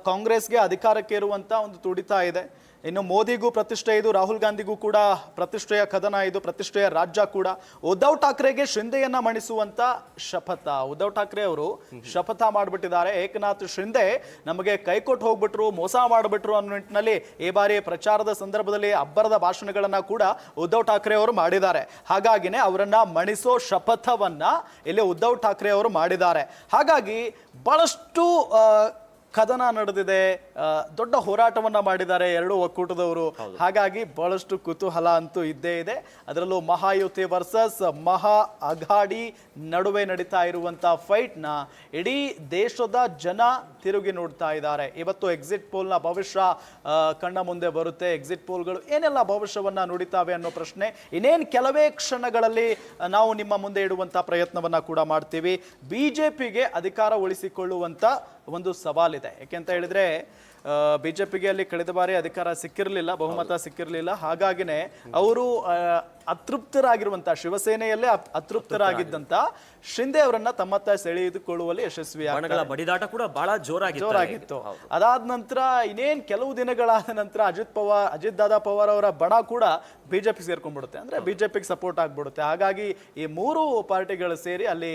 ಕಾಂಗ್ರೆಸ್ಗೆ ಅಧಿಕಾರಕ್ಕೆ ಇರುವಂತ ಒಂದು ತುಡಿತ ಇದೆ. ಇನ್ನು ಮೋದಿಗೂ ಪ್ರತಿಷ್ಠೆ ಇದು, ರಾಹುಲ್ ಗಾಂಧಿಗೂ ಕೂಡ ಪ್ರತಿಷ್ಠೆಯ ಕದನ ಇದು, ಪ್ರತಿಷ್ಠೆಯ ರಾಜ್ಯ ಕೂಡ. ಉದ್ಧವ್ ಠಾಕ್ರೆಗೆ ಶಿಂದೆಯನ್ನ ಮಣಿಸುವಂತ ಶಪಥ ಉದ್ಧವ್ ಠಾಕ್ರೆ ಅವರು ಶಪಥ ಮಾಡಿಬಿಟ್ಟಿದ್ದಾರೆ. ಏಕನಾಥ್ ಶಿಂದೆ ನಮಗೆ ಕೈಕೊಟ್ಟು ಹೋಗ್ಬಿಟ್ರು, ಮೋಸ ಮಾಡಿಬಿಟ್ರು ಅನ್ನೋ ನಿಟ್ಟಿನಲ್ಲಿ ಈ ಬಾರಿ ಪ್ರಚಾರದ ಸಂದರ್ಭದಲ್ಲಿ ಅಬ್ಬರದ ಭಾಷಣಗಳನ್ನ ಕೂಡ ಉದ್ಧವ್ ಠಾಕ್ರೆ ಅವರು ಮಾಡಿದ್ದಾರೆ. ಹಾಗಾಗಿನೇ ಅವರನ್ನ ಮಣಿಸೋ ಶಪಥವನ್ನ ಇಲ್ಲಿ ಉದ್ಧವ್ ಠಾಕ್ರೆ ಅವರು ಮಾಡಿದ್ದಾರೆ. ಹಾಗಾಗಿ ಬಹಳಷ್ಟು ಕದನ ನಡೆದಿದೆ, ದೊಡ್ಡ ಹೋರಾಟವನ್ನ ಮಾಡಿದ್ದಾರೆ ಎರಡೂ ಒಕ್ಕೂಟದವರು. ಹಾಗಾಗಿ ಬಹಳಷ್ಟು ಕುತೂಹಲ ಅಂತೂ ಇದ್ದೇ ಇದೆ. ಅದರಲ್ಲೂ ಮಹಾಯುತಿ ವರ್ಸಸ್ ಮಹಾ ಅಘಾಡಿ ನಡುವೆ ನಡೀತಾ ಇರುವಂತ ಫೈಟ್ ನ ಇಡೀ ದೇಶದ ಜನ ತಿರುಗಿ ನೋಡ್ತಾ ಇದ್ದಾರೆ. ಇವತ್ತು ಎಕ್ಸಿಟ್ ಪೋಲ್ ನ ಭವಿಷ್ಯ ಕಣ್ಣ ಮುಂದೆ ಬರುತ್ತೆ. ಎಕ್ಸಿಟ್ ಪೋಲ್ಗಳು ಏನೆಲ್ಲ ಭವಿಷ್ಯವನ್ನ ನುಡಿತಾವೆ ಅನ್ನೋ ಪ್ರಶ್ನೆ ಇನ್ನೇನು ಕೆಲವೇ ಕ್ಷಣಗಳಲ್ಲಿ ನಾವು ನಿಮ್ಮ ಮುಂದೆ ಇಡುವಂತ ಪ್ರಯತ್ನವನ್ನ ಕೂಡ ಮಾಡ್ತೀವಿ. ಬಿಜೆಪಿಗೆ ಅಧಿಕಾರ ಉಳಿಸಿಕೊಳ್ಳುವಂತ ಒಂದು ಸವಾಲಿದೆ. ಯಾಕೆಂತ ಹೇಳಿದ್ರೆ ಬಿಜೆಪಿಗೆ ಅಲ್ಲಿ ಕಳೆದ ಬಾರಿ ಅಧಿಕಾರ ಸಿಕ್ಕಿರಲಿಲ್ಲ, ಬಹುಮತ ಸಿಕ್ಕಿರಲಿಲ್ಲ. ಹಾಗಾಗಿನೇ ಅವರು ಅತೃಪ್ತರಾಗಿರುವಂತ, ಶಿವಸೇನೆಯಲ್ಲೇ ಅತೃಪ್ತರಾಗಿದ್ದಂತ ಶಿಂದೆ ಅವರನ್ನ ತಮ್ಮತ್ತ ಸೆಳೆದುಕೊಳ್ಳುವಲ್ಲಿ ಯಶಸ್ವಿಯಾಗಿ ಬಡಿದಾಟ ಕೂಡ ಬಹಳ ಜೋರಾಗಿತ್ತು. ಅದಾದ ನಂತರ ಇನ್ನೇನ್ ಕೆಲವು ದಿನಗಳಾದ ನಂತರ ಅಜಿತ್ ದಾದಾ ಪವಾರ್ ಅವರ ಬಣ ಕೂಡ ಬಿಜೆಪಿ ಸೇರ್ಕೊಂಡ್ಬಿಡುತ್ತೆ, ಅಂದ್ರೆ ಬಿಜೆಪಿಗೆ ಸಪೋರ್ಟ್ ಆಗ್ಬಿಡುತ್ತೆ. ಹಾಗಾಗಿ ಈ ಮೂರು ಪಾರ್ಟಿಗಳು ಸೇರಿ ಅಲ್ಲಿ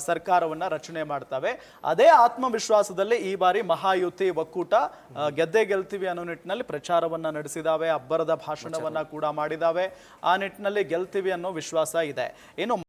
ಸರ್ಕಾರವನ್ನ ರಚನೆ ಮಾಡ್ತವೆ. ಅದೇ ಆತ್ಮವಿಶ್ವಾಸದಲ್ಲಿ ಈ ಬಾರಿ ಮಹಾಯುತಿ ಒಕ್ಕೂಟ ಗೆದ್ದೇ ಗೆಲ್ತೀವಿ ಅನ್ನೋ ನಿಟ್ಟಿನಲ್ಲಿ ಪ್ರಚಾರವನ್ನ ನಡೆಸಿದಾವೆ, ಅಬ್ಬರದ ಭಾಷಣವನ್ನ ಕೂಡ ಮಾಡಿದಾವೆ. ಆ ನಿಟ್ಟಿನಲ್ಲಿ ಗೆಲ್ತೀವಿ ಅನ್ನೋ ವಿಶ್ವಾಸ ಇದೆ. ಇನ್ನು